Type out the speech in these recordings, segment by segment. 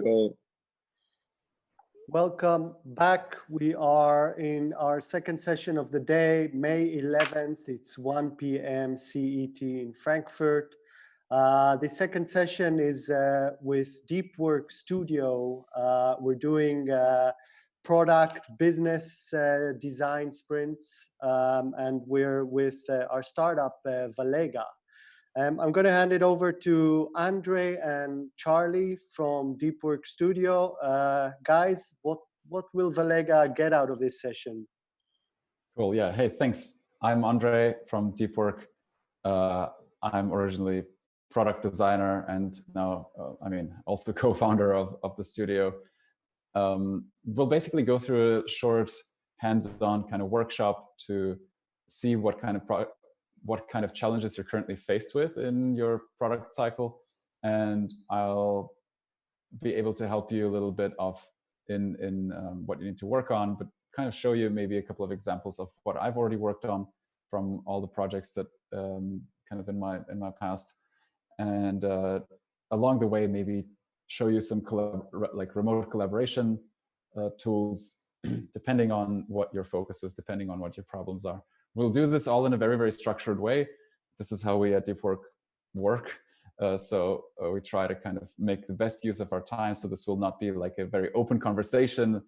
go. Welcome back. We are in our second session of the day, May 11th. It's 1 p.m. CET in Frankfurt. The second session is with Deepwork Studio. We're doing product business design sprints, and we're with our startup, Valega. I'm going to hand it over to Andre and Charlie from Deepwork Studio. Guys, what will Valega get out of this session? Cool. Yeah. Hey, thanks. I'm Andre from Deepwork. I'm originally product designer and now, also co-founder of the studio. We'll basically go through a short hands-on kind of workshop to see what kind of challenges you're currently faced with in your product cycle, and I'll be able to help you a little bit in what you need to work on, but kind of show you maybe a couple of examples of what I've already worked on from all the projects that kind of in my past, and along the way maybe show you some remote collaboration tools, depending on what your focus is, depending on what your problems are. We'll do this all in a very, very structured way. This is how we at Deepwork work. So we try to kind of make the best use of our time. So this will not be like a very open conversation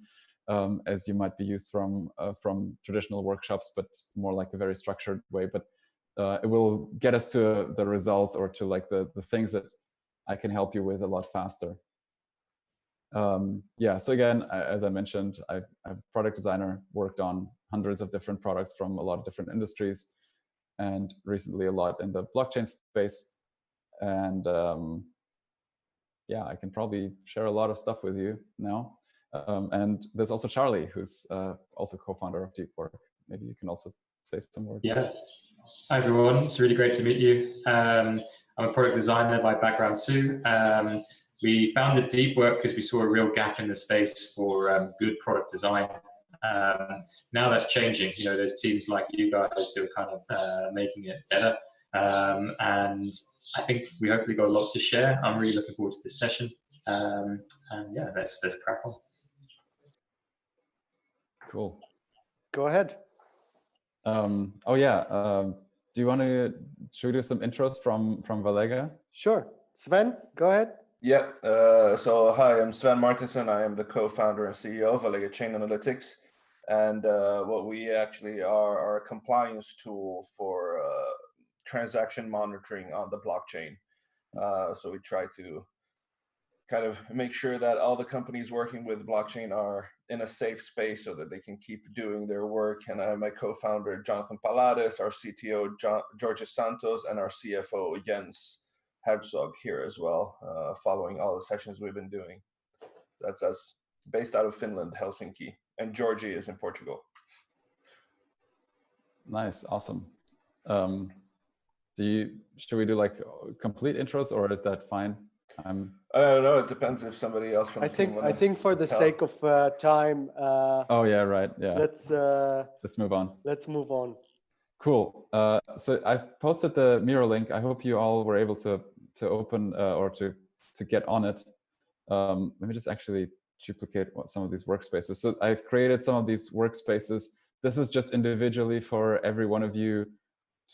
as you might be used from traditional workshops, but more like a very structured way. But it will get us to the results or to like the things that I can help you with a lot faster. Yeah, so again, as I mentioned, I'm a product designer, worked on hundreds of different products from a lot of different industries, and recently a lot in the blockchain space. And yeah, I can probably share a lot of stuff with you now. And there's also Charlie, who's also co-founder of Deepwork. Maybe you can also say some words. Yeah. Hi, everyone. It's really great to meet you. I'm a product designer by background too. We founded Deepwork because we saw a real gap in the space for good product design. Now that's changing. You know, there's teams like you guys who are kind of making it better. And I think we hopefully got a lot to share. I'm really looking forward to this session. And yeah, let's crack on. Cool. Go ahead. Oh yeah. Do you want to show you some intros from Valega? Sure. Sven, go ahead. Yeah. So hi, I'm Sven Martinsen. I am the co-founder and CEO of Valega Chain Analytics. And what we actually are a compliance tool for transaction monitoring on the blockchain. So we try to kind of make sure that all the companies working with blockchain are in a safe space so that they can keep doing their work. And I have my co-founder, Jonathan Palades, our CTO, George Santos, and our CFO, Jens Herzog here as well, following all the sessions we've been doing. That's us, based out of Finland, Helsinki, and Georgie is in Portugal. Nice, awesome. Should we do like complete intros, or is that fine? I don't know. It depends if somebody else from I think for the sake of time. Oh yeah, right. Yeah. Let's move on. Let's move on. Cool. So I've posted the Miro link. I hope you all were able to open or to get on it. Let me just actually duplicate some of these workspaces. So I've created some of these workspaces. This is just individually for every one of you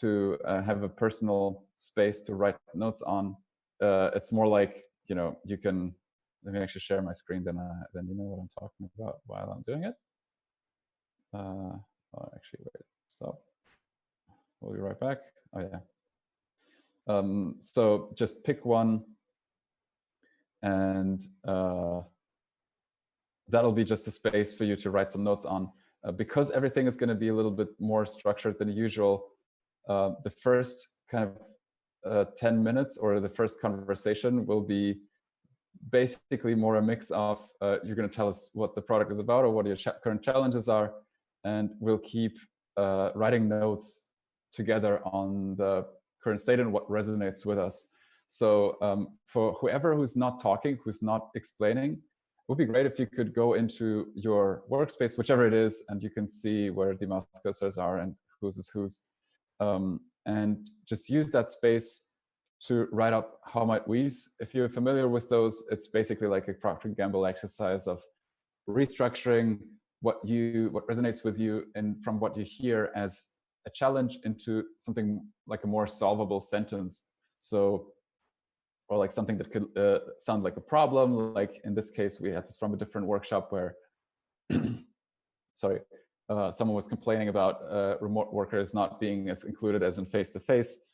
to have a personal space to write notes on. It's more like, you know, you can, let me actually share my screen, then you know what I'm talking about while I'm doing it. Oh, actually, wait, so we'll be right back. Oh yeah. So just pick one, and that'll be just a space for you to write some notes on. Because everything is going to be a little bit more structured than usual, the first kind of 10 minutes or the first conversation will be basically more a mix of you're going to tell us what the product is about or what your current challenges are, and we'll keep writing notes together on the current state and what resonates with us. So for whoever who's not talking, who's not explaining, it would be great if you could go into your workspace, whichever it is, and you can see where the mouse cursors are and whose is whose. And just use that space to write up how might we's. If you're familiar with those, it's basically like a Procter & Gamble exercise of restructuring what resonates with you and from what you hear as a challenge into something like a more solvable sentence. So, or like something that could sound like a problem. Like in this case, we had this from a different workshop where, sorry, someone was complaining about remote workers not being as included as in face-to-face.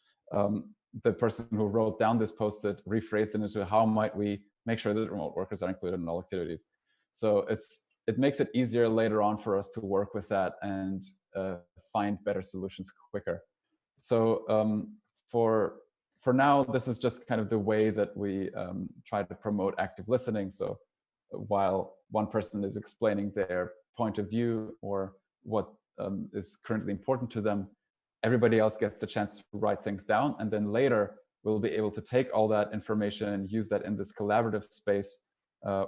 The person who wrote down this post-it rephrased it into how might we make sure that remote workers are included in all activities. So it makes it easier later on for us to work with that and find better solutions quicker. So for now, this is just kind of the way that we try to promote active listening. So while one person is explaining their point of view or what is currently important to them, everybody else gets the chance to write things down. And then later, we'll be able to take all that information and use that in this collaborative space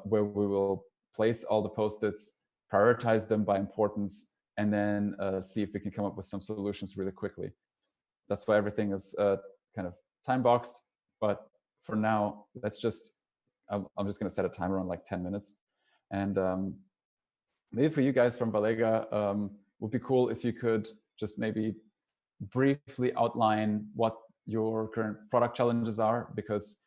where we will place all the post-its, prioritize them by importance, and then see if we can come up with some solutions really quickly. That's why everything is kind of time boxed. But for now, I'm just going to set a timer on like 10 minutes. And maybe for you guys from Valega, would be cool if you could just maybe briefly outline what your current product challenges are, because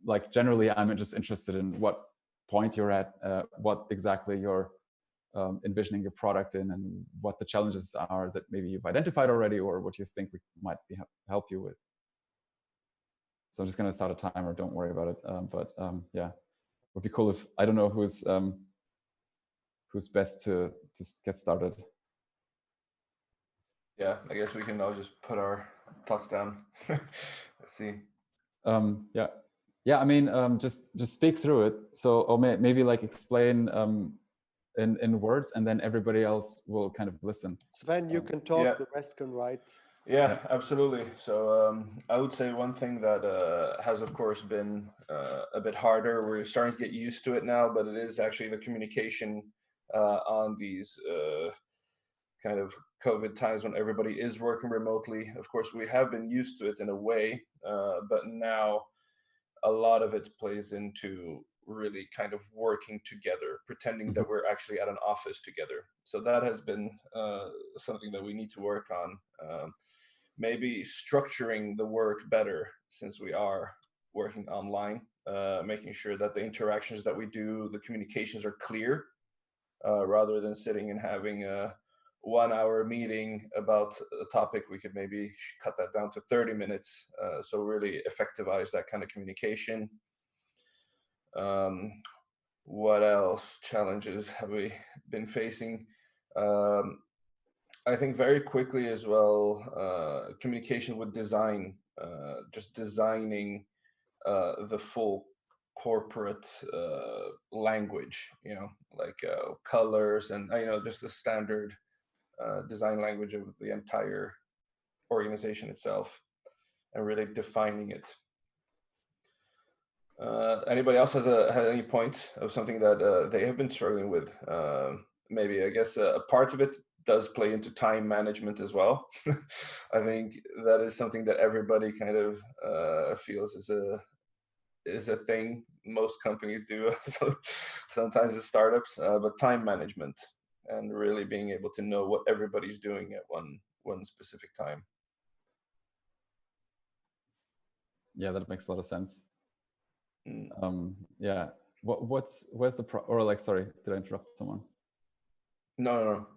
like generally I'm just interested in what point you're at, what exactly you're envisioning your product in, and what the challenges are that maybe you've identified already, or what you think we might help you with. So I'm just going to start a timer. Don't worry about it. Yeah, it would be cool if, I don't know who's best to get started. Yeah, I guess we can all just put our thoughts down. Let's see. Yeah. I mean, just speak through it. So, or maybe like explain in words, and then everybody else will kind of listen. Sven, you can talk. Yeah. The rest can write. Yeah, absolutely. So I would say one thing that has, of course, been a bit harder. We're starting to get used to it now, but it is actually the communication on these kind of COVID times when everybody is working remotely. Of course, we have been used to it in a way, but now a lot of it plays into really kind of working together, pretending that we're actually at an office together. So that has been something that we need to work on. Maybe structuring the work better since we are working online, making sure that the interactions that we do, the communications are clear, rather than sitting and having a 1 hour meeting about a topic. We could maybe cut that down to 30 minutes. So really effectivize that kind of communication. What else challenges have we been facing? I think very quickly as well, communication with design, just designing the full corporate language, like colors and, just the standard design language of the entire organization itself, and really defining it. Anybody else has any points of something that they have been struggling with? Maybe, I guess, a part of it does play into time management as well. I think that is something that everybody kind of feels is a thing most companies do. Sometimes it's startups, but time management and really being able to know what everybody's doing at one specific time. Yeah, that makes a lot of sense. Yeah. Where's the or like, sorry, did I interrupt someone? No.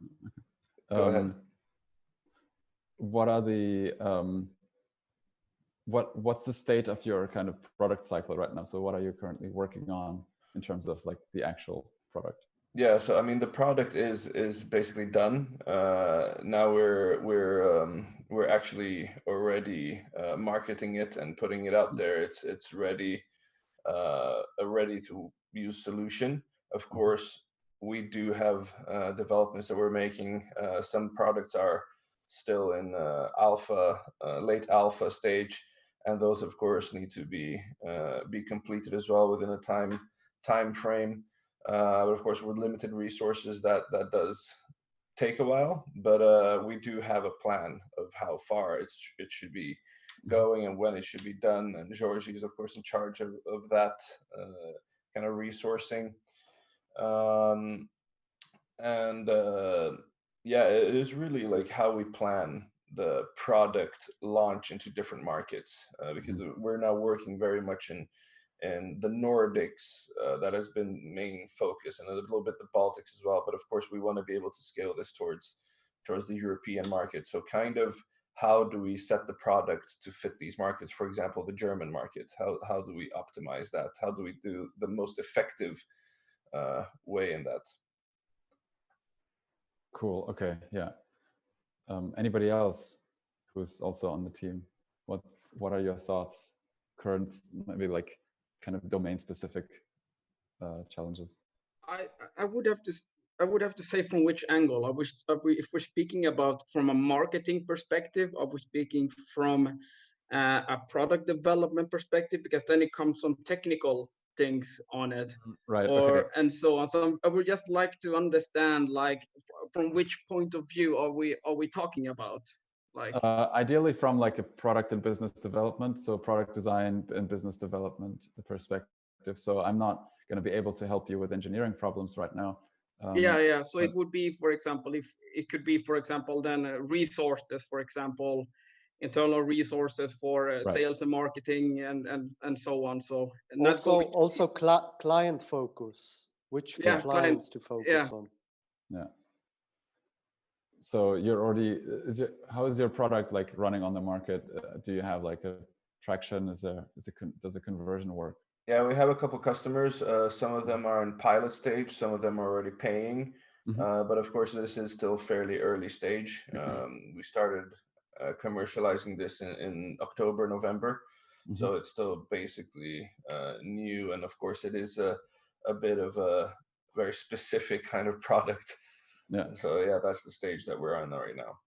Go ahead. What are the what's the state of your kind of product cycle right now? So what are you currently working on in terms of like the actual product? Yeah, so I mean the product is basically done. Now we're actually already marketing it and putting it out there. It's ready, a ready to use solution. Of course, we do have developments that we're making. Some products are still in late alpha stage, and those of course need to be completed as well within a time frame. But of course, with limited resources, that does take a while. But we do have a plan of how far it should be going and when it should be done. And Georgie is of course in charge of that kind of resourcing. Yeah, it is really like how we plan the product launch into different markets, because we're now working very much in the Nordics. That has been main focus, and a little bit the Baltics as well. But of course, we want to be able to scale this towards the European market. So kind of how do we set the product to fit these markets? For example, the German market. How do we optimize that? How do we do the most effective way in that? Cool. Okay. Yeah. Anybody else who's also on the team? What are your thoughts? Current, maybe like kind of domain specific challenges. I would have to say from which angle. If we're speaking about from a marketing perspective, are we speaking from a product development perspective? Because then it comes some technical things on it, right? Or okay. and so on. So I would just like to understand, like, from which point of view are we talking about? Like, ideally from like a product and business development, so product design and business development perspective. So I'm not going to be able to help you with engineering problems right now. Yeah. So it would be, for example, if it could be, for example, then resources, for example, internal resources for Right. sales and marketing and so on. So also client focus, which clients to focus on. Yeah. So you're already, how is your product like running on the market? Do you have like a traction? Does the conversion work? Yeah, we have a couple customers. Some of them are in pilot stage. Some of them are already paying. But of course, this is still fairly early stage. We started commercializing this in October, November. So it's still basically new. And of course, it is a bit of a very specific kind of product. Yeah. So yeah, that's the stage that we're on right now.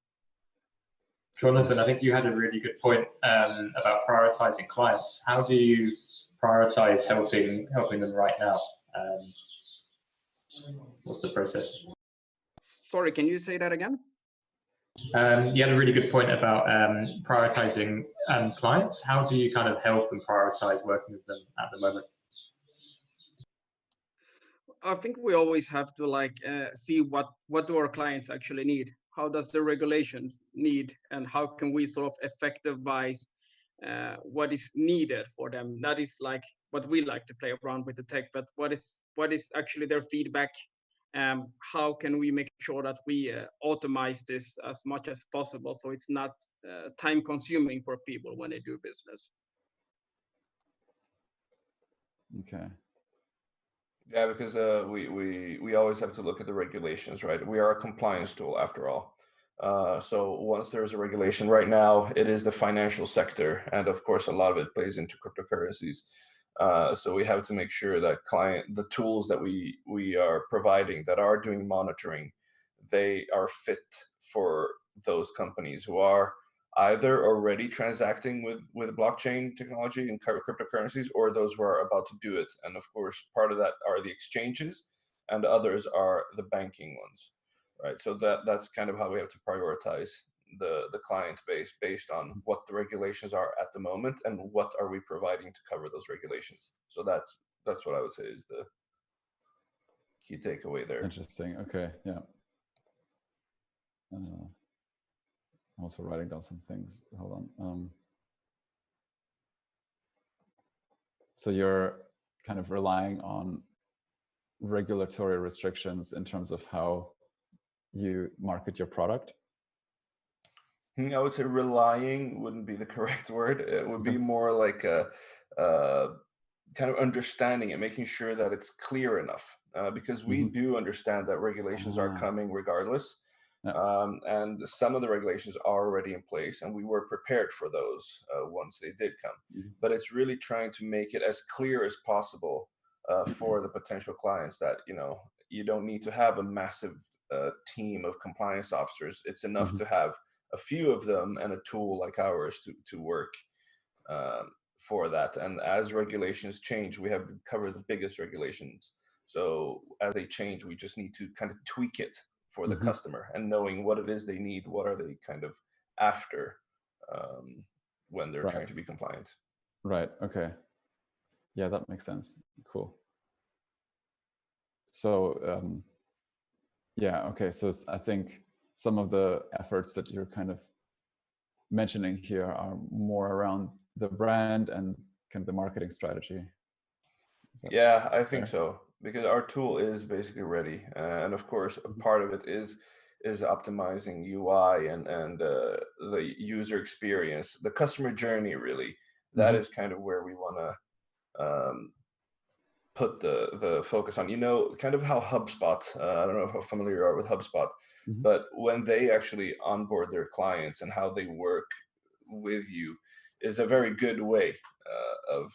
Jonathan, I think you had a really good point about prioritizing clients. How do you prioritize helping them right now? What's the process? Sorry, can you say that again? You had a really good point about prioritizing clients. How do you kind of help and prioritize working with them at the moment? I think we always have to see what do our clients actually need. How does the regulations need, and how can we sort of effectivize what is needed for them? That is like what we like to play around with the tech, but what is actually their feedback? How can we make sure that we automate this as much as possible, so it's not time consuming for people when they do business? Okay. Yeah, because we always have to look at the regulations, right? We are a compliance tool after all. So once there's a regulation, right now it is the financial sector, and of course a lot of it plays into cryptocurrencies. So we have to make sure that the tools that we are providing that are doing monitoring, they are fit for those companies who are either already transacting with blockchain technology and cryptocurrencies, or those who are about to do it. And of course, part of that are the exchanges, and others are the banking ones, right? So that's kind of how we have to prioritize the client base based on what the regulations are at the moment and what are we providing to cover those regulations. So that's what I would say is the key takeaway there. Interesting. Okay. Yeah. I'm also writing down some things. Hold on. So you're kind of relying on regulatory restrictions in terms of how you market your product? I would say relying wouldn't be the correct word. It would be more like a kind of understanding and making sure that it's clear enough, because we do understand that regulations are coming regardless. And some of the regulations are already in place, and we were prepared for those once they did come. But it's really trying to make it as clear as possible for the potential clients that, you don't need to have a massive team of compliance officers. It's enough to have a few of them and a tool like ours to work for that. And as regulations change, we have covered the biggest regulations. So as they change, we just need to kind of tweak it for the customer, and knowing what it is they need, what are they kind of after. when they're trying to be compliant. Right. Okay. Yeah, that makes sense. Cool. So yeah, okay. So I think some of the efforts that you're kind of mentioning here are more around the brand and kind of the marketing strategy. Yeah, I think so, because our tool is basically ready, and of course, a part of it is optimizing UI and the user experience, the customer journey. Really, that is kind of where we want to put the focus on. You know, kind of how HubSpot. I don't know how familiar you are with HubSpot, but when they actually onboard their clients and how they work with you is a very good way of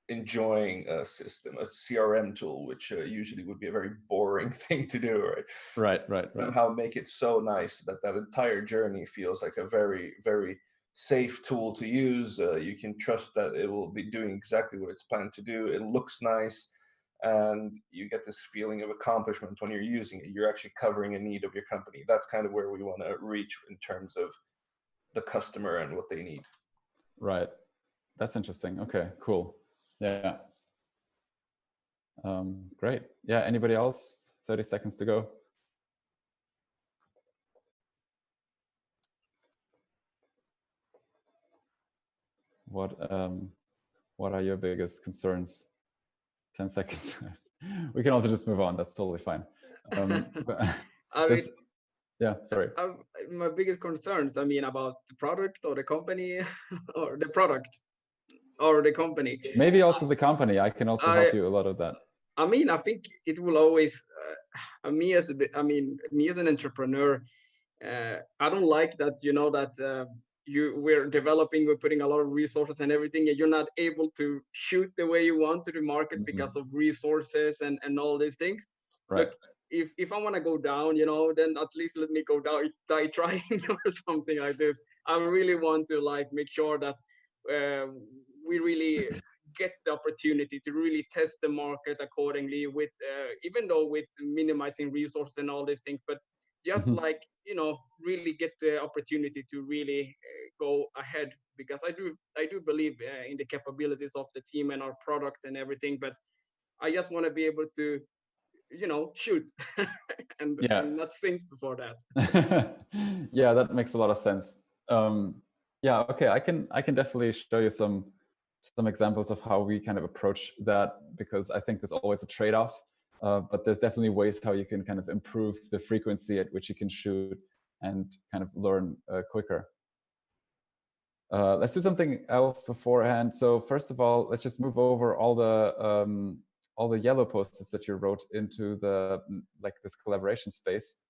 enjoying a system, a CRM tool, which usually would be a very boring thing to do, right? Right. And how make it so nice that that entire journey feels like a very, very safe tool to use. You can trust that it will be doing exactly what it's planned to do. It looks nice, and you get this feeling of accomplishment when you're using it. You're actually covering a need of your company. That's kind of where we want to reach in terms of the customer and what they need. Right. That's interesting. Okay, cool. Yeah. Great. Yeah, anybody else? 30 seconds to go. What are your biggest concerns? 10 seconds. We can also just move on. That's totally fine. Yeah, sorry. My biggest concerns, I mean, about the product or the company or the product or the company. Maybe also the company. I can also help you a lot of that. I mean, I think it will always, me as an entrepreneur, I don't like that, you know, that we're developing, we're putting a lot of resources and everything, and you're not able to shoot the way you want to the market because of resources and all these things. Right. Look, if I want to go down, you know, then at least let me go down, die trying or something like this. I really want to like make sure that we really get the opportunity to really test the market accordingly with, even though with minimizing resources and all these things, but just like, you know, really get the opportunity to really go ahead, because I do believe in the capabilities of the team and our product and everything, but I just want to be able to, you know, shoot and not think before that. Yeah, that makes a lot of sense. Yeah, okay, I can definitely show you some examples of how we kind of approach that, because I think there's always a trade-off, but there's definitely ways how you can kind of improve the frequency at which you can shoot and kind of learn quicker. Let's do something else beforehand. So first of all, let's just move over all the yellow post-its that you wrote into the this collaboration space.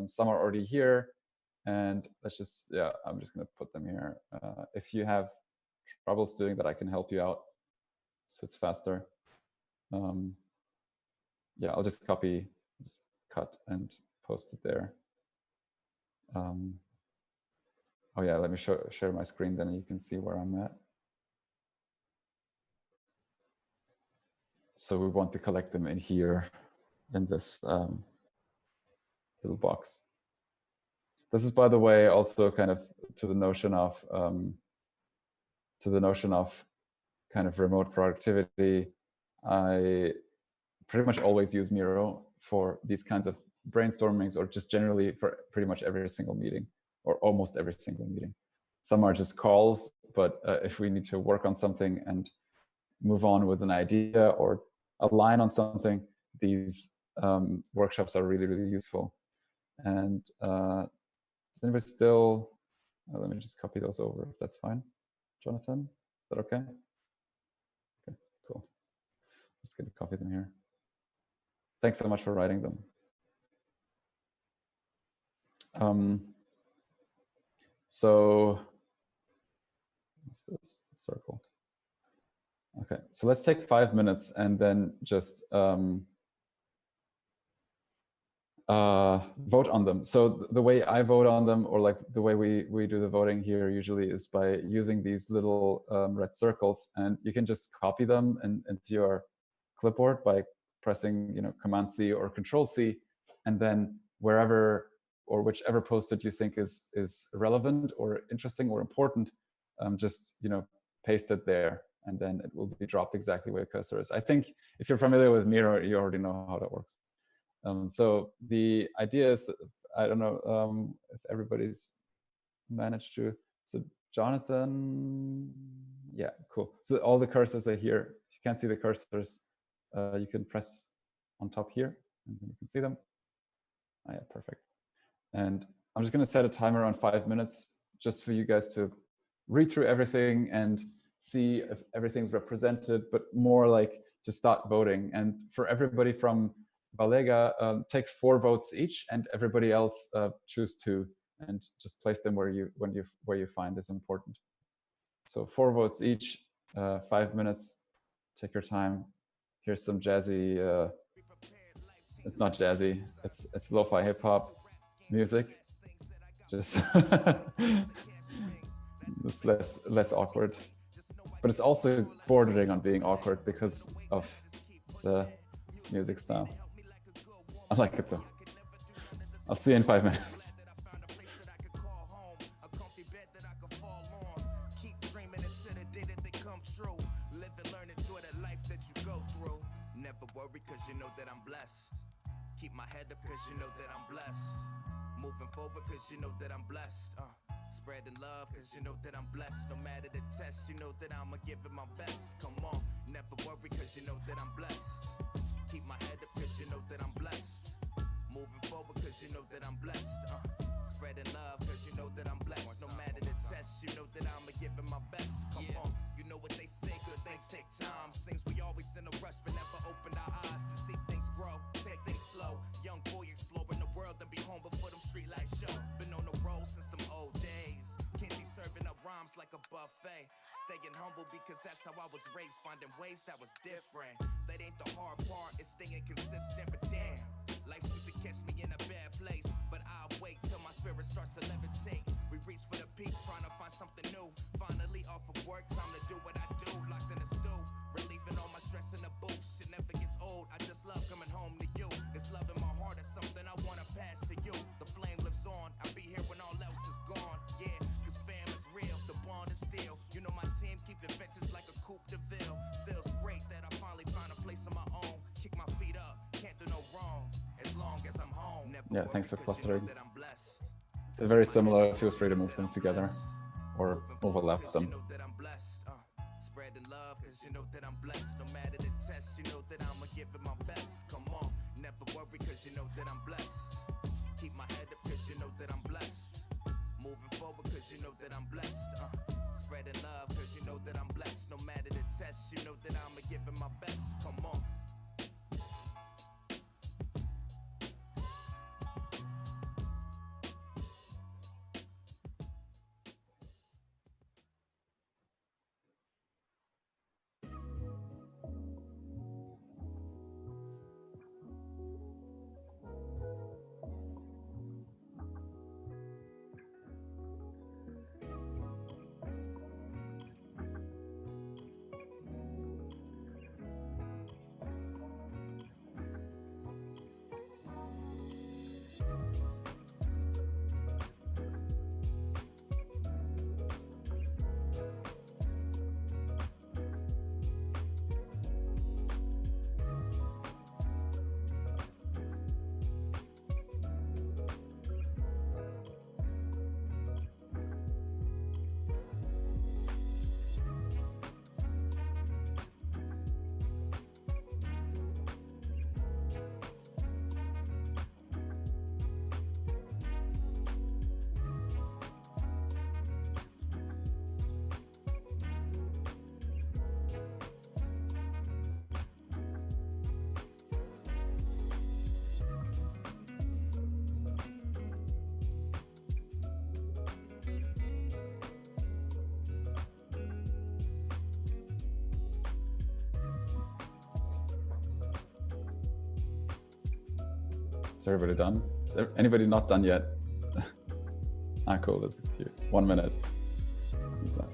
Some are already here, and let's just, yeah, I'm just going to put them here. If you have troubles doing that, I can help you out so it's faster. Yeah, I'll just copy, just cut and post it there. Oh yeah, let me share my screen, then you can see where I'm at. So we want to collect them in here in this little box. This is, by the way, also kind of to the notion of kind of remote productivity. I pretty much always use Miro for these kinds of brainstormings, or just generally for pretty much every single meeting, or almost every single meeting. Some are just calls, but if we need to work on something and move on with an idea or align on something, these workshops are really, really useful. And is anybody still, let me just copy those over if that's fine. Jonathan, is that okay? Okay, cool. I'm just going to copy them here. Thanks so much for writing them. So what's this circle? Okay, so let's take 5 minutes and then just vote on them. So the way I vote on them, or like the way we do the voting here usually, is by using these little red circles, and you can just copy them into your clipboard by pressing, you know, Command C or Control C, and then wherever or whichever post-it you think is relevant or interesting or important, just paste it there, and then it will be dropped exactly where your cursor is. I think if you're familiar with Miro, you already know how that works. So the idea is, I don't know if everybody's managed to. So Jonathan, yeah, cool. So all the cursors are here. If you can't see the cursors, you can press on top here, and you can see them. Oh, yeah, perfect. And I'm just going to set a timer on 5 minutes just for you guys to read through everything and see if everything's represented, but more like to start voting. And for everybody from Valega, take 4 votes each, and everybody else choose 2, and just place them where you find is important. So 4 votes each, 5 minutes. Take your time. Here's some jazzy. It's not jazzy. It's lo-fi hip hop music. Just it's less awkward, but it's also bordering on being awkward because of the music style. I like it though. I'll see you in 5 minutes. Never worry, cause you know that I'm blessed. Keep my head up, cause you know that I'm blessed. Moving forward, cause you know that I'm blessed. Spreading love, cause you know that I'm blessed. No matter the test, you know that I'ma give it my best. Come on, never worry, cause you know that I'm blessed. Keep my head up, cause you know that I'm blessed. Moving forward, cause you know that I'm blessed. Spreading love, cause you know that I'm blessed. No matter the test, you know that I'ma give it my best. Come on, you know what they say, good things take time. Seems we always in a rush, but never opened our eyes to see things grow. Take things slow, young boy exploring the world and be home before them street lights show. Been on the road since them old days. Kenzie serving up rhymes like a buffet. Staying humble because that's how I was raised. Finding ways that was different. That ain't the hard part, it's staying consistent. But damn, life seems to catch me in a bad place. But I'll wait till my spirit starts to levitate. We reach for the peak, trying to find something new. Finally off of work, time to do what I do. Locked in the stew, relieving all my stress in the booth. Shit never gets old, I just love coming home to you. This love in my heart is something I wanna pass to you. The flame lives on, I'll be here when all else is gone. Yeah, cause fam is real, the bond is still. You know my team keep it vintage like a coupe de ville. Feels great that I finally found a place of my own. Kick my feet up, can't do no wrong. As long as I'm home. Yeah, thanks for clustering. They're very similar. Feel free to move them together or overlap them. Spreading love, cause you know that I'm blessed. No matter the test, you know that I'ma give it my best. Come on, never worry, cause you know that I'm blessed. Keep my head up, cause you know that I'm blessed. Moving forward, cause you know that I'm blessed. Spreading love, cause you know that I'm blessed. No matter the test, you know that I'ma give it my best. Come on. Is everybody done? Is anybody not done yet? Cool, that's cute. 1 minute. What's left?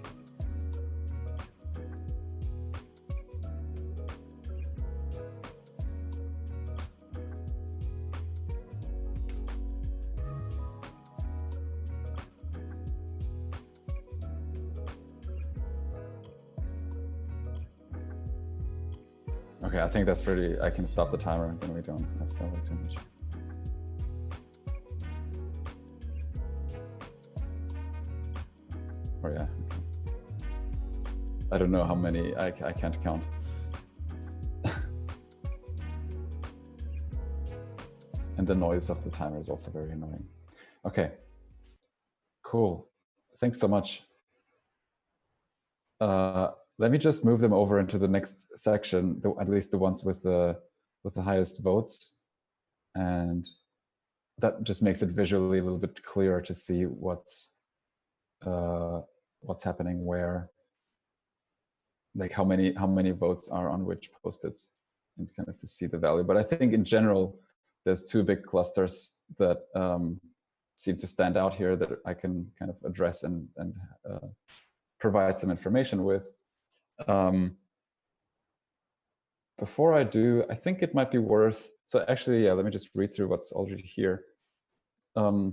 Okay, I think that's pretty, I can stop the timer and then we don't have to wait too much. Oh yeah, okay. I don't know how many, I can't count. And the noise of the timer is also very annoying. Okay, cool. Thanks so much. Let me just move them over into the next section, at least the ones with the highest votes. And that just makes it visually a little bit clearer to see what's happening where, like how many votes are on which post-its, and kind of to see the value. But I think in general, there's two big clusters that seem to stand out here that I can kind of address and provide some information with. Before I do, I think it might be worth, so actually, yeah, let me just read through what's already here. So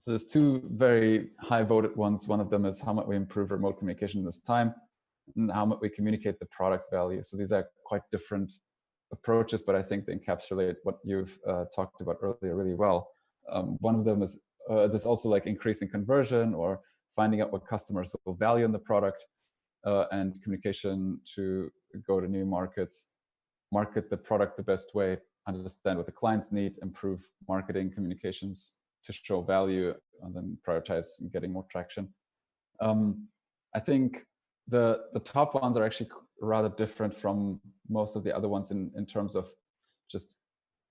there's two very high voted ones. One of them is how might we improve remote communication in this time, and how might we communicate the product value. So these are quite different approaches, but I think they encapsulate what you've talked about earlier really well. One of them is there's also like increasing conversion or finding out what customers will value in the product, and communication to go to new markets, market the product the best way, understand what the clients need, improve marketing communications to show value, and then prioritize getting more traction. I think the top ones are actually rather different from most of the other ones in terms of just,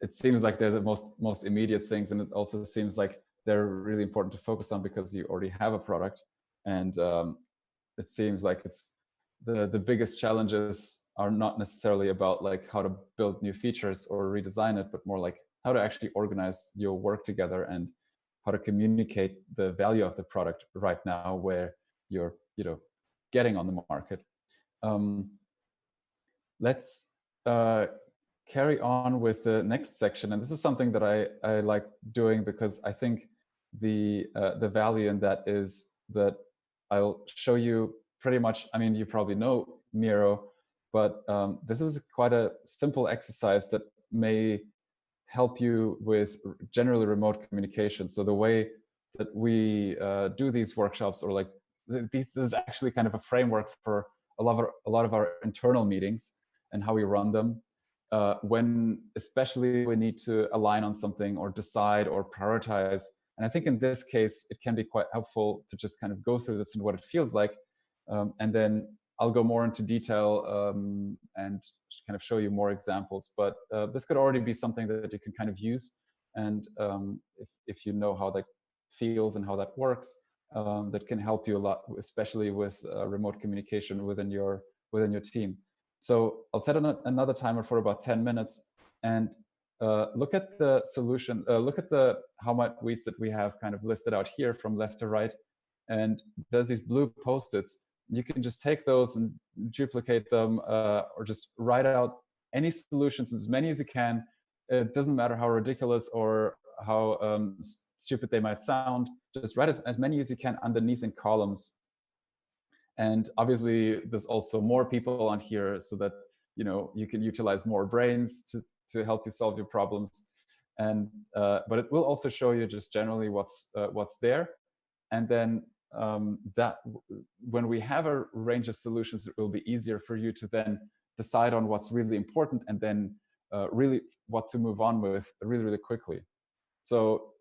it seems like they're the most immediate things, and it also seems like they're really important to focus on because you already have a product, and it seems like it's the biggest challenges are not necessarily about like how to build new features or redesign it, but more like how to actually organize your work together and how to communicate the value of the product right now where you're getting on the market. Let's carry on with the next section, and this is something that I like doing because I think the value in that is that I'll show you pretty much, I mean, you probably know Miro, but this is quite a simple exercise that may help you with generally remote communication. So the way that we do these workshops, or like this is actually kind of a framework for a lot of our internal meetings and how we run them. When especially we need to align on something or decide or prioritize. And I think in this case, it can be quite helpful to just kind of go through this and what it feels like. And then I'll go more into detail and kind of show you more examples. But this could already be something that you can kind of use. And if you know how that feels and how that works, that can help you a lot, especially with remote communication within your team. So I'll set another timer for about 10 minutes and look at the solution, look at the how much waste that we have kind of listed out here from left to right. And there's these blue post-its. You can just take those and duplicate them or just write out any solutions, as many as you can. It doesn't matter how ridiculous or how stupid they might sound. Just write as many as you can underneath in columns. And obviously, there's also more people on here so that you can utilize more brains to help you solve your problems. And but it will also show you just generally what's there. And then that when we have a range of solutions, it will be easier for you to then decide on what's really important and then really what to move on with really, really quickly. So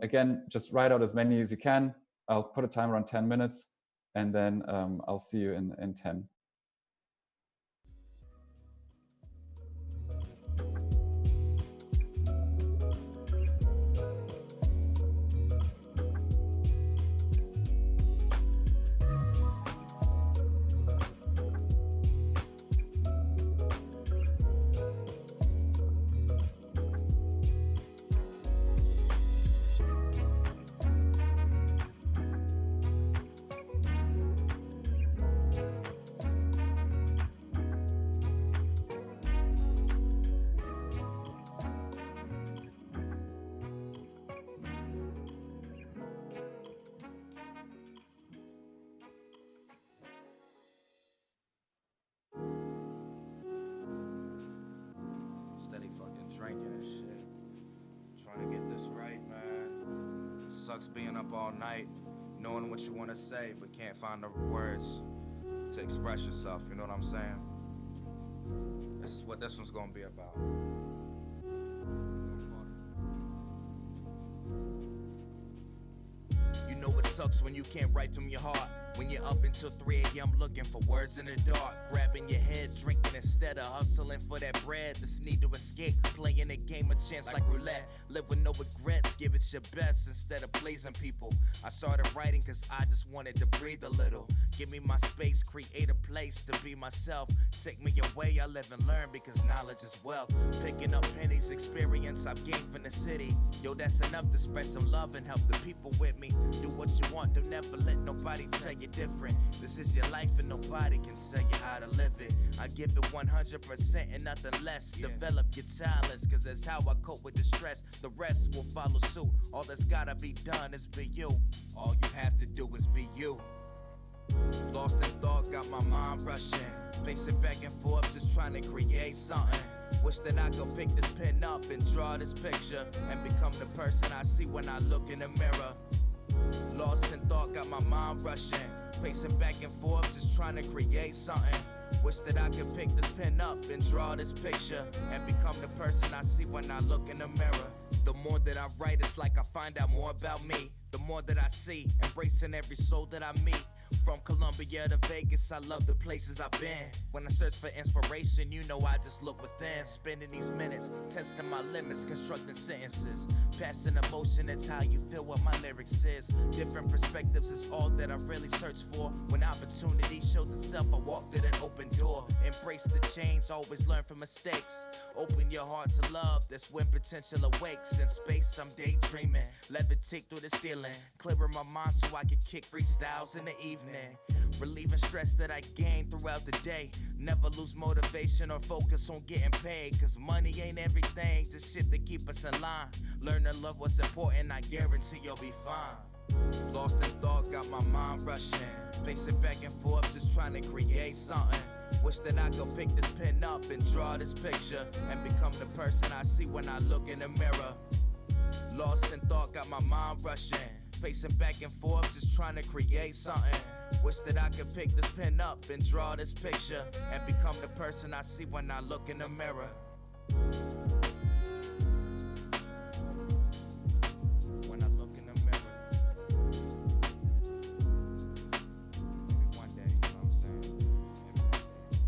again, just write out as many as you can. I'll put a timer on 10 minutes and then I'll see you in 10. drinking and shit. Trying to get this right, man. It sucks being up all night, knowing what you want to say, but can't find the words to express yourself, you know what I'm saying? This is what this one's gonna be about. You know it sucks when you can't write from your heart. When you're up until 3 a.m. looking for words in the dark, grabbing your head, drinking instead of hustling for that bread. This need to escape, playing a game of chance like roulette. Live with no regrets, give it your best instead of blazing people. I started writing cause I just wanted to breathe a little. Give me my space, create a place to be myself. Take me away, I live and learn because knowledge is wealth. Picking up pennies, experience I've gained from the city. Yo, that's enough to spread some love and help the people with me. Do what you want, don't never let nobody tell you different. This is your life and nobody can tell you how to live it. I give it 100% and nothing less. Develop your talents, cause that's how I cope with the stress. The rest will follow suit. All that's gotta be done is be you. All you have to do is be you. Lost in thought, got my mind rushing, pacing back and forth, just trying to create something. Wish that I could pick this pen up and draw this picture and become the person I see when I look in the mirror. Lost in thought, got my mind rushing, pacing back and forth, just trying to create something. Wish that I could pick this pen up and draw this picture and become the person I see when I look in the mirror. The more that I write, it's like I find out more about me. The more that I see, embracing every soul that I meet. From Colombia to Vegas, I love the places I've been. When I search for inspiration, you know I just look within. Spending these minutes, testing my limits, constructing sentences. Passing emotion, it's how you feel what my lyrics is. Different perspectives is all that I really search for. When opportunity shows itself, I walk through that open door. Embrace the change, always learn from mistakes. Open your heart to love, that's when potential awakes. In space, I'm daydreaming, levitate through the ceiling. Clearing my mind so I can kick freestyles in the evening. Relieving stress that I gain throughout the day. Never lose motivation or focus on getting paid, cause money ain't everything, just shit that keep us in line. Learn to love what's important, I guarantee you'll be fine. Lost in thought, got my mind rushing, pacing back and forth, just trying to create something. Wish that I could pick this pen up and draw this picture and become the person I see when I look in the mirror. Lost in thought, got my mind rushing, pacing back and forth, just trying to create something. Wish that I could pick this pen up and draw this picture and become the person I see when I look in the mirror. When I look in the mirror. Maybe one day, you know what I'm saying? Maybe one day.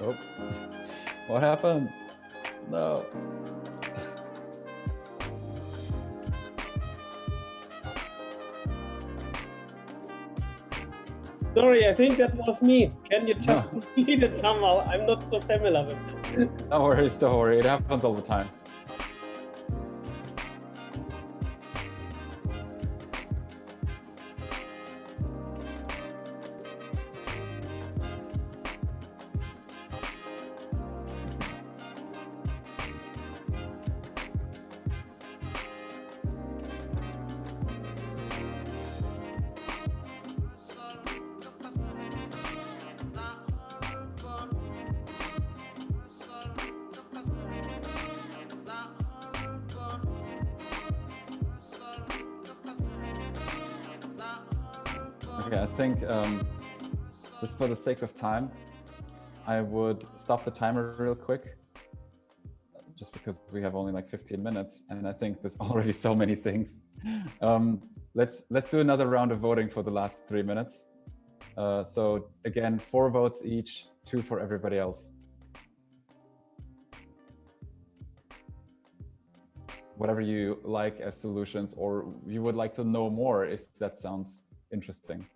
Oh, what happened? No. Sorry, I think that was me. Can you just repeat it somehow? I'm not so familiar with it. No worries, don't worry. It happens all the time. Okay, I think just for the sake of time, I would stop the timer real quick, just because we have only like 15 minutes, and I think there's already so many things. Let's do another round of voting for the last 3 minutes. So again, 4 votes each, 2 for everybody else. Whatever you like as solutions, or you would like to know more, if that sounds interesting.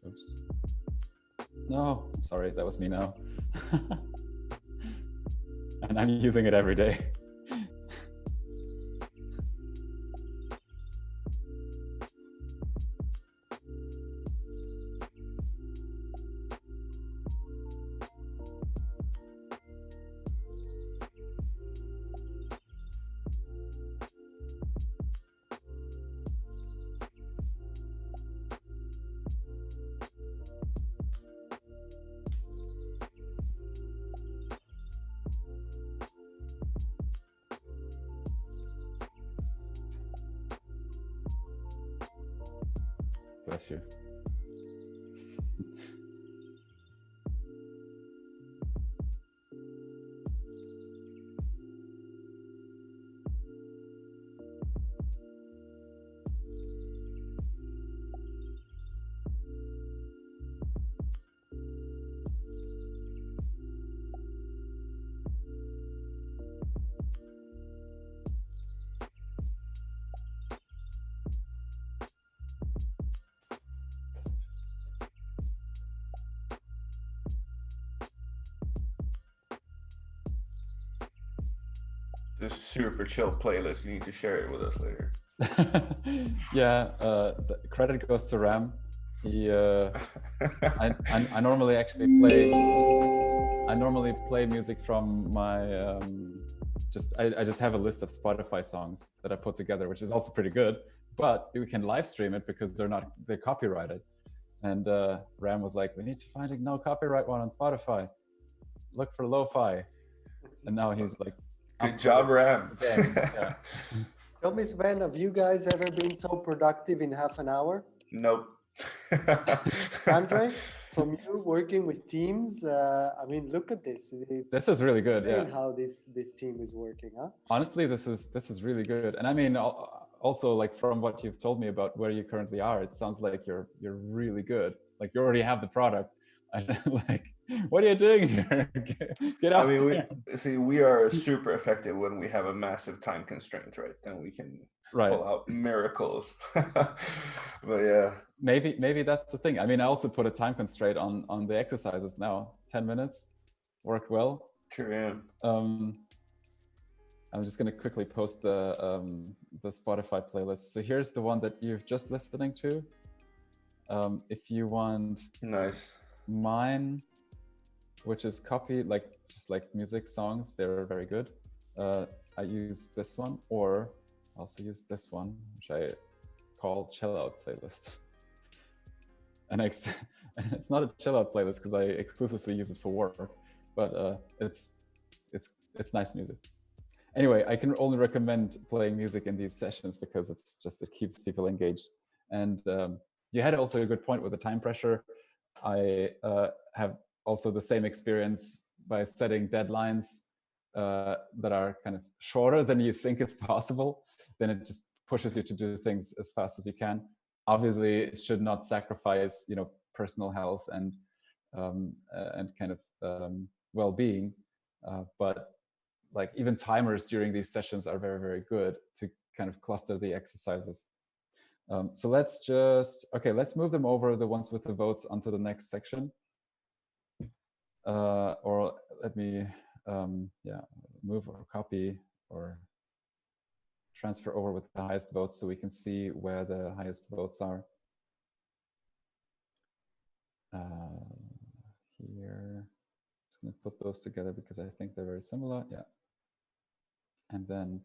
Oops. No, sorry, that was me now. And I'm using it every day. Bless you. This super chill playlist. You need to share it with us later. Yeah, the credit goes to Ram. He, I normally actually play. I normally play music from my. I just have a list of Spotify songs that I put together, which is also pretty good. But we can live stream it because they're copyrighted. And Ram was like, we need to find a no copyright one on Spotify. Look for lo-fi. And now he's like, good job, Ram. Yeah. Tell me, Sven, have you guys ever been so productive in half an hour? Nope. Andre, from you working with teams, I mean, look at this. This is really good. Yeah. How this team is working, huh? Honestly, this is really good. And I mean, also like from what you've told me about where you currently are, it sounds like you're really good. Like you already have the product. And like what are you doing here? Get out. I mean, we are super effective when we have a massive time constraint, right? Then we can pull out miracles. But yeah, maybe that's the thing. I mean, I also put a time constraint on the exercises now. 10 minutes worked well. Sure, yeah. I'm just going to quickly post the Spotify playlist. So here's the one that you've just listening to. If you want mine, which is copy, just like music songs, they're very good. I use this one, or also use this one, which I call chill out playlist. And it's not a chill out playlist because I exclusively use it for work, but it's nice music. Anyway, I can only recommend playing music in these sessions because it keeps people engaged. And you had also a good point with the time pressure. I have also the same experience by setting deadlines that are kind of shorter than you think it's possible. Then it just pushes you to do things as fast as you can. Obviously, it should not sacrifice, personal health and kind of well-being, but like even timers during these sessions are very, very good to kind of cluster the exercises. So let's move them over, the ones with the votes, onto the next section. Or let me, move or copy or transfer over with the highest votes so we can see where the highest votes are. Here, just gonna put those together because I think they're very similar, yeah. And then,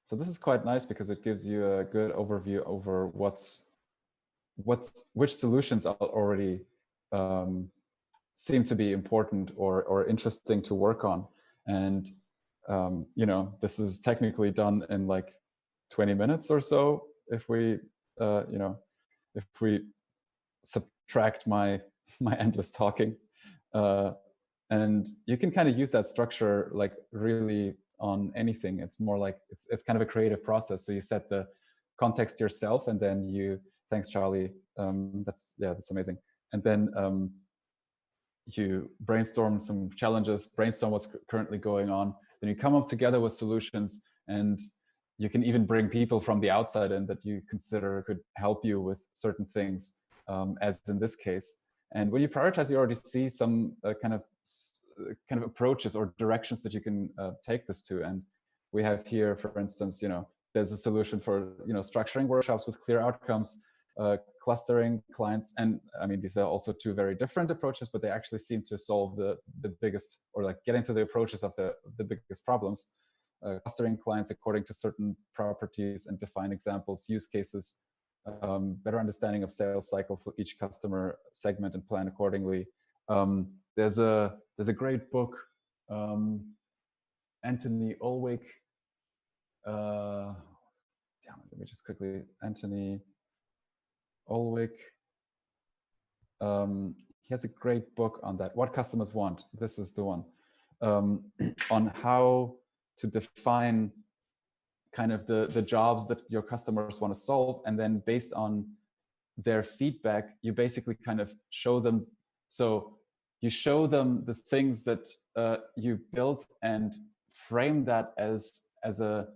so this is quite nice because it gives you a good overview over which solutions already seem to be important or interesting to work on. And, this is technically done in like 20 minutes or so if we, if we subtract my endless talking. And you can kind of use that structure like really on anything. It's more like it's kind of a creative process. So you set the context yourself, and then thanks Charlie, that's amazing. And then you brainstorm some challenges, brainstorm what's currently going on, then you come up together with solutions, and you can even bring people from the outside in that you consider could help you with certain things, as in this case. And when you prioritize, you already see some kind of approaches or directions that you can take this to. And we have here, for instance, there's a solution for structuring workshops with clear outcomes, clustering clients, and I mean these are also two very different approaches, but they actually seem to solve the biggest, or like get into the approaches of the biggest problems. Clustering clients according to certain properties and define examples, use cases, better understanding of sales cycle for each customer segment and plan accordingly. There's a great book, Anthony Ulwick. Let me just quickly, Anthony Ulwick. He has a great book on that. What Customers Want. This is the one, on how to define kind of the jobs that your customers want to solve, and then based on their feedback, you basically kind of show them. So you show them the things that you built and frame that as a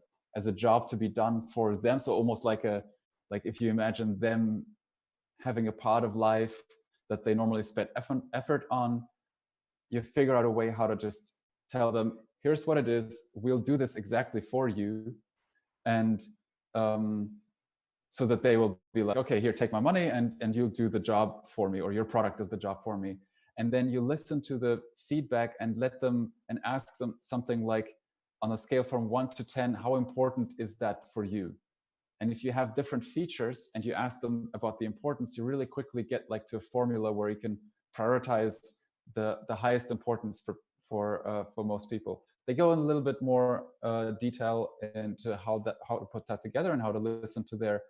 job to be done for them. So almost like if you imagine them having a part of life that they normally spend effort on, you figure out a way how to just tell them, here's what it is, we'll do this exactly for you. And so that they will be like, okay, here, take my money, and you'll do the job for me, or your product does the job for me. And then you listen to the feedback and let them, and ask them something like, on a scale from 1 to 10, how important is that for you? And if you have different features and you ask them about the importance, you really quickly get like to a formula where you can prioritize the highest importance for most people. They go in a little bit more detail into how to put that together and how to listen to their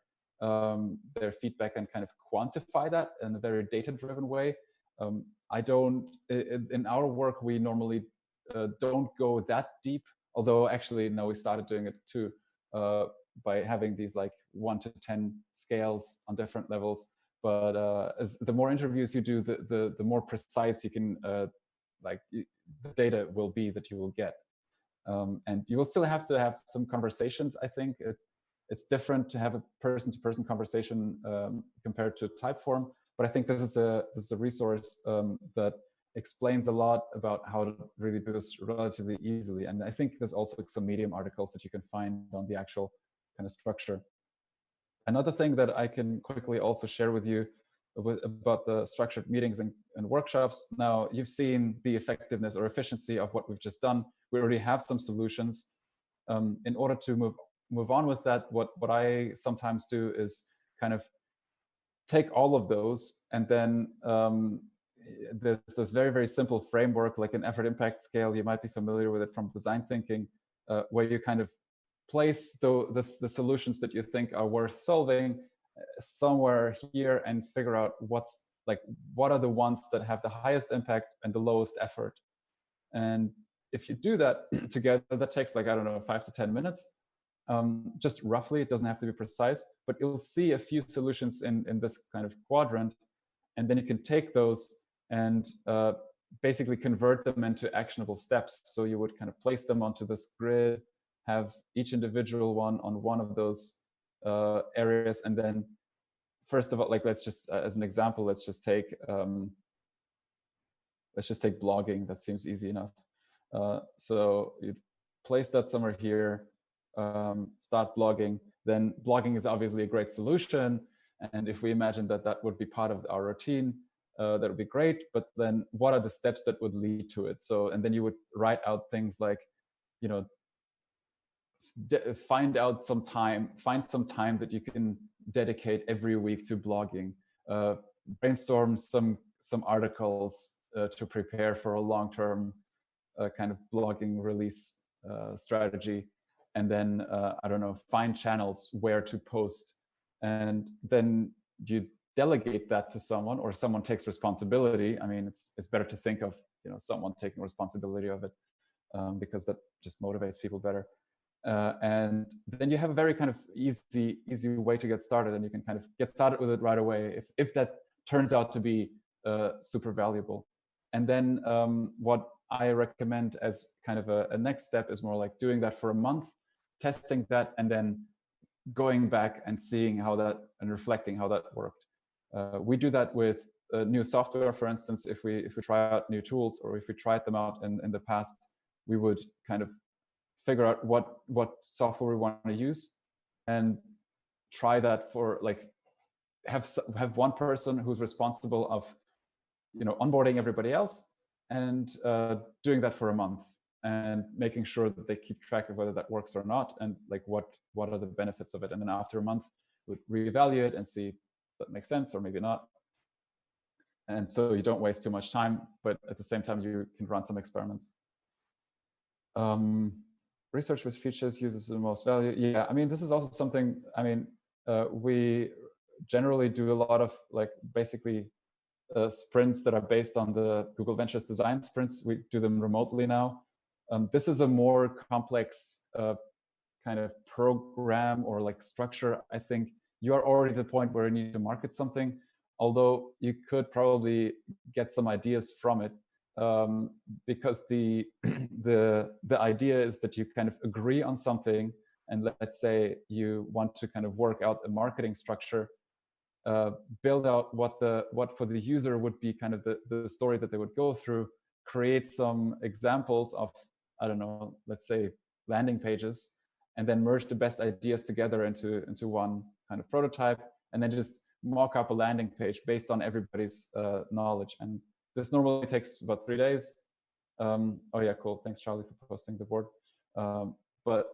feedback and kind of quantify that in a very data-driven way. In our work, we normally don't go that deep, although actually, no, we started doing it too, by having these like 1 to 10 scales on different levels. But as the more interviews you do, the more precise you can the data will be that you will get. And you will still have to have some conversations. I think it's different to have a person-to-person conversation compared to Typeform, but I think this is a resource that explains a lot about how to really do this relatively easily. And I think there's also some Medium articles that you can find on the actual kind of structure. Another thing that I can quickly also share with you about the structured meetings and workshops. Now, you've seen the effectiveness or efficiency of what we've just done. We already have some solutions. In order to move on with that, what I sometimes do is kind of take all of those, and then there's this very, very simple framework, like an effort impact scale. You might be familiar with it from design thinking, where you kind of place the solutions that you think are worth solving somewhere here and figure out what are the ones that have the highest impact and the lowest effort. And if you do that together, that takes like, I don't know, 5 to 10 minutes. Just roughly, it doesn't have to be precise, but you'll see a few solutions in this kind of quadrant, and then you can take those and basically convert them into actionable steps. So you would kind of place them onto this grid, have each individual one on one of those areas, and then first of all, like, let's just as an example, let's just take blogging. That seems easy enough. So you place that somewhere here, start blogging. Then blogging is obviously a great solution, and if we imagine that would be part of our routine, that would be great. But then what are the steps that would lead to it? So, and then you would write out things like, you know, find some time that you can dedicate every week to blogging, brainstorm some articles to prepare for a long-term kind of blogging release strategy, and then I don't know, find channels where to post, and then you delegate that to someone, or someone takes responsibility. I mean, it's better to think of, you know, someone taking responsibility of it, because that just motivates people better. And then you have a very kind of easy way to get started, and you can kind of get started with it right away if that turns out to be super valuable. And then what I recommend as kind of a next step is more like doing that for a month, testing that, and then going back and seeing how that, and reflecting how that worked. We do that with new software, for instance. If we try out new tools, or if we tried them out in the past, we would kind of figure out what software we want to use, and try that for, like, have one person who's responsible of, you know, onboarding everybody else, and doing that for a month, and making sure that they keep track of whether that works or not, and like what are the benefits of it. And then after a month, we'd reevaluate and see if that makes sense or maybe not. And so you don't waste too much time, but at the same time you can run some experiments. Research which features uses the most value. Yeah, I mean, this is also something, I mean, we generally do a lot of, like, basically sprints that are based on the Google Ventures design sprints. We do them remotely now. This is a more complex kind of program or like structure. I think you are already at the point where you need to market something, although you could probably get some ideas from it. Because the idea is that you kind of agree on something, and let's say you want to kind of work out a marketing structure, build out what for the user would be kind of the story that they would go through, create some examples of, I don't know, let's say landing pages, and then merge the best ideas together into one kind of prototype, and then just mock up a landing page based on everybody's knowledge. And this normally takes about 3 days. Oh yeah, cool. Thanks, Charlie, for posting the board. But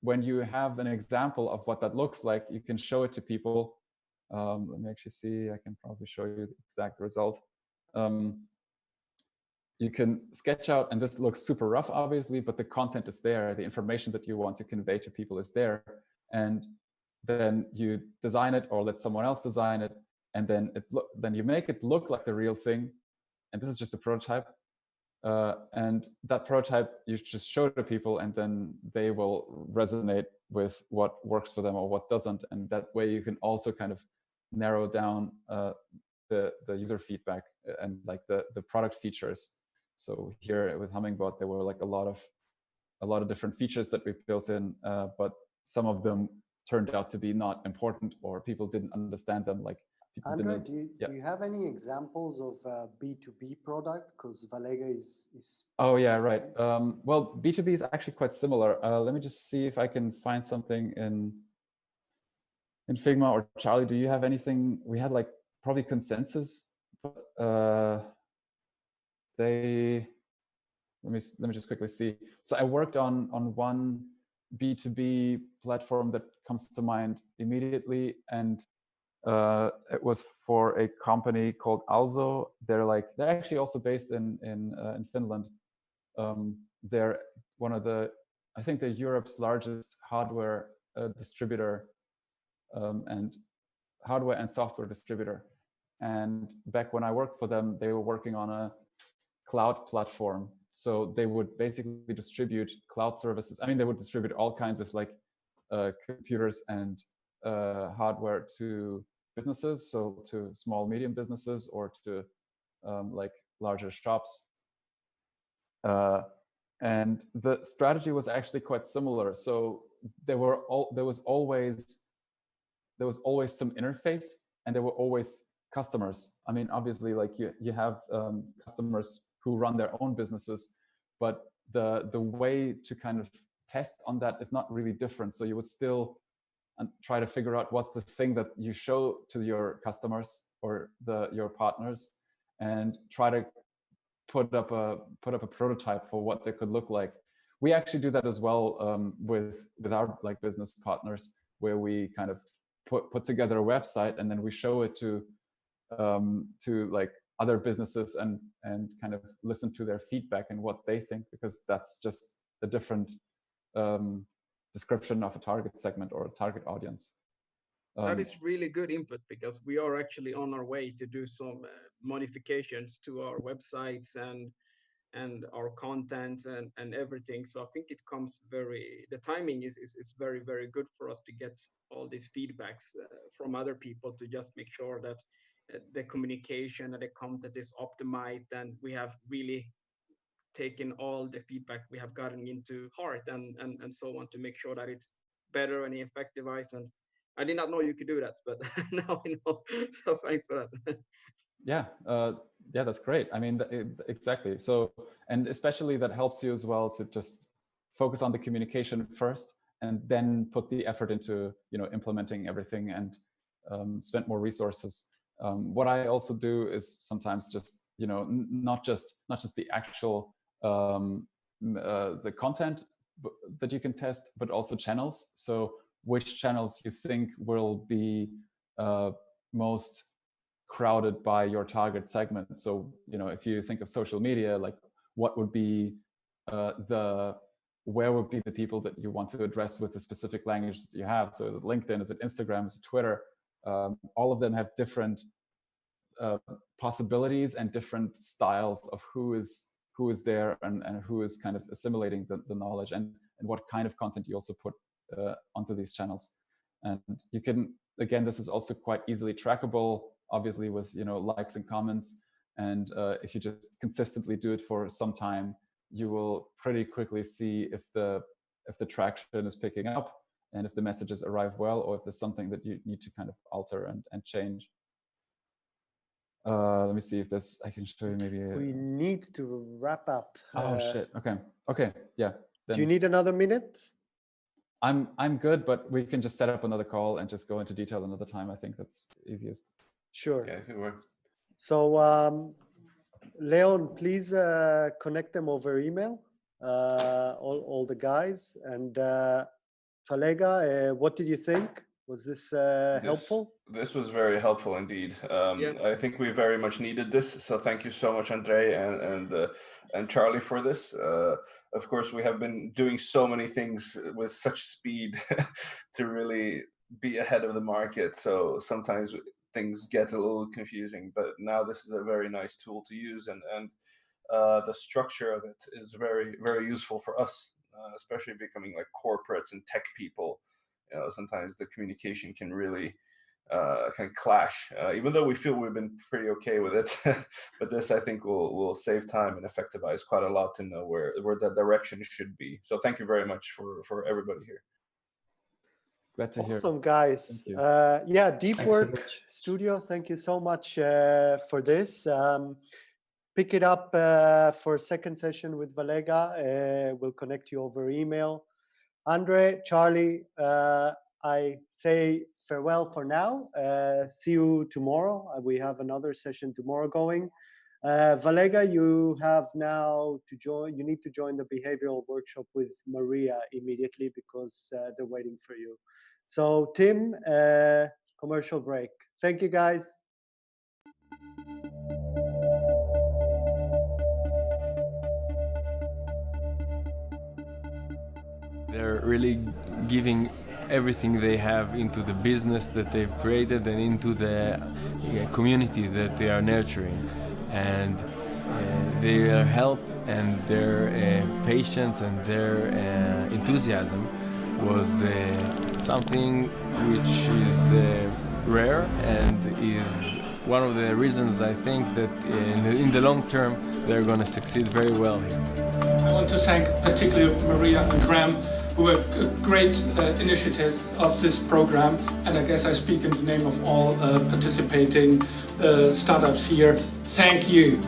when you have an example of what that looks like, you can show it to people. Let me actually see. I can probably show you the exact result. You can sketch out, and this looks super rough, obviously, but the content is there. The information that you want to convey to people is there. And then you design it, or let someone else design it, and then you make it look like the real thing. And this is just a prototype. And that prototype you just show to people, and then they will resonate with what works for them or what doesn't. And that way you can also kind of narrow down the user feedback and like the product features. So here with Hummingbot, there were like a lot of different features that we built in, but some of them turned out to be not important, or people didn't understand them. Like people Andre, didn't. do you have any examples of B2B product? Because Valega is. Oh yeah, right. Well, B2B is actually quite similar. Let me just see if I can find something in Figma. Or Charlie, do you have anything? We had like probably Consensus, but let me just quickly see. So I worked on one B2B platform that comes to mind immediately, and it was for a company called Also. They're actually also based in Finland. They're one of I think they're Europe's largest hardware distributor, and hardware and software distributor. And back when I worked for them, they were working on a cloud platform. So they would basically distribute cloud services. I mean, they would distribute all kinds of like computers and hardware to businesses, so to small, medium businesses, or to like larger shops. And the strategy was actually quite similar. So there was always some interface, and there were always customers. I mean, obviously, like you have customers who run their own businesses, but the way to kind of test on that is not really different. So you would still try to figure out what's the thing that you show to your customers or your partners, and try to put up a prototype for what they could look like. We actually do that as well with our like business partners, where we kind of put together a website, and then we show it to like other businesses and kind of listen to their feedback and what they think, because that's just a different description of a target segment or a target audience. That is really good input, because we are actually on our way to do some modifications to our websites and our content and everything. So I think it comes the timing is very, very good for us to get all these feedbacks from other people, to just make sure that the communication and the content is optimized, and we have really taken all the feedback we have gotten into heart and so on, to make sure that it's better and effectivized. And I did not know you could do that, but now I know. So thanks for that. Yeah, that's great. I mean, exactly. So, and especially that helps you as well to just focus on the communication first, and then put the effort into implementing everything, and spend more resources. What I also do is sometimes just not just the actual the content that you can test, but also channels. So which channels you think will be most crowded by your target segment. So if you think of social media, like what would be where would be the people that you want to address with the specific language that you have? So is it LinkedIn, is it Instagram, is it Twitter? All of them have different possibilities and different styles of who is there and who is kind of assimilating the knowledge, and what kind of content you also put onto these channels. And you can, again, this is also quite easily trackable, obviously, with likes and comments. And if you just consistently do it for some time, you will pretty quickly see if the traction is picking up, and if the messages arrive well, or if there's something that you need to kind of alter and change. Let me see if I can show you maybe. We need to wrap up. Oh shit. Okay. Yeah. Then do you need another minute? I'm good, but we can just set up another call and just go into detail another time. I think that's easiest. Sure. Yeah, it works. So Leon, please connect them over email, all the guys. And Valega, what did you think? Was this helpful? This was very helpful indeed. Yeah. I think we very much needed this. So thank you so much, Andre and Charlie, for this. Of course, we have been doing so many things with such speed to really be ahead of the market. So sometimes things get a little confusing, but now this is a very nice tool to use, and the structure of it is very, very useful for us, especially becoming like corporates and tech people. Sometimes the communication can really can clash, even though we feel we've been pretty okay with it. But this, I think, will save time and effectivize quite a lot to know where the direction should be. So thank you very much for everybody here. Glad to hear. Awesome, guys. Yeah, Deep Work Studio, thank you so much for this. Pick it up for a second session with Valega. We'll connect you over email. Andre, Charlie, I say farewell for now. See you tomorrow. We have another session tomorrow going. Valega, you have now to join. You need to join the behavioral workshop with Maria immediately because they're waiting for you. So Tim, commercial break. Thank you, guys. They're really giving everything they have into the business that they've created and into the community that they are nurturing. And their help and their patience and their enthusiasm was something which is rare and is one of the reasons I think that in the long term they're going to succeed very well here. I want to thank particularly Maria and Graham, who were great initiatives of this program, and I guess I speak in the name of all participating startups here. Thank you.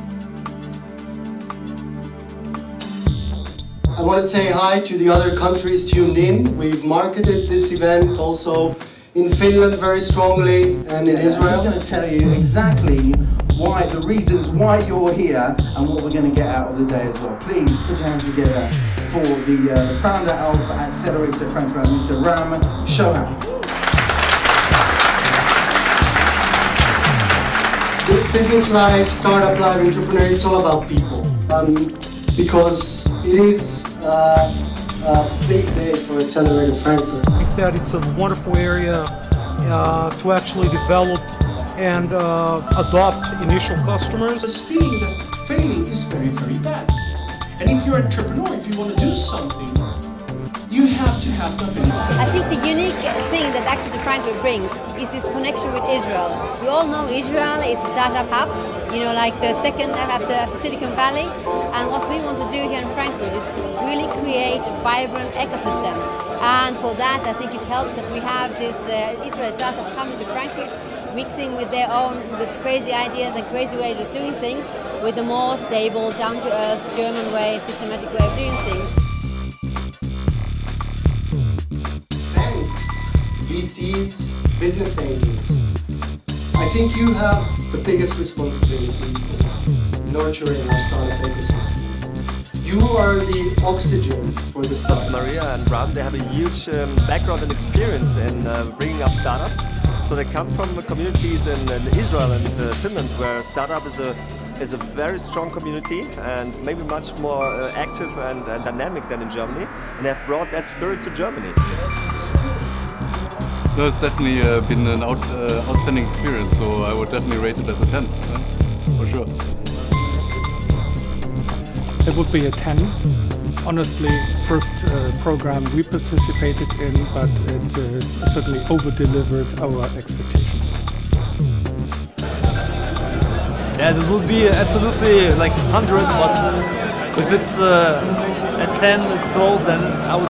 I want to say hi to the other countries tuned in. We've marketed this event also in Finland very strongly and in Israel. I'm going to tell you exactly why, the reasons why you're here and what we're going to get out of the day as well. Please put your hands together for the founder of Accelerator Frankfurt, Mr. Ram Shoham. Business life, startup life, entrepreneur, it's all about people. Because it is a big day for Accelerator Frankfurt. I think that it's a wonderful area to actually develop and adopt initial customers. This feeling that failing is very, very bad. And if you're an entrepreneur, if you want to do something, you have to have the ability. I think the unique thing that actually Frankfurt brings is this connection with Israel. We all know Israel is a startup hub, you know, like the second after Silicon Valley. And what we want to do here in Frankfurt is really create a vibrant ecosystem. And for that, I think it helps that we have this Israeli startups coming to Frankfurt, mixing with their own, with crazy ideas and crazy ways of doing things, with a more stable, down-to-earth German way, systematic way of doing things. Thanks, VCs, business angels. I think you have the biggest responsibility of nurturing our startup ecosystem. You are the oxygen for the startups. Maria and Ram, they have a huge background and experience in bringing up startups. So they come from communities in Israel and Finland, where startup is a very strong community and maybe much more active and dynamic than in Germany. And they have brought that spirit to Germany. No, it's definitely been an outstanding experience, so I would definitely rate it as a 10, for sure. It would be a 10. Honestly, first program we participated in, but it certainly over-delivered our expectations. Yeah, this would be absolutely like 100, but if it's at 10, it's close, then I would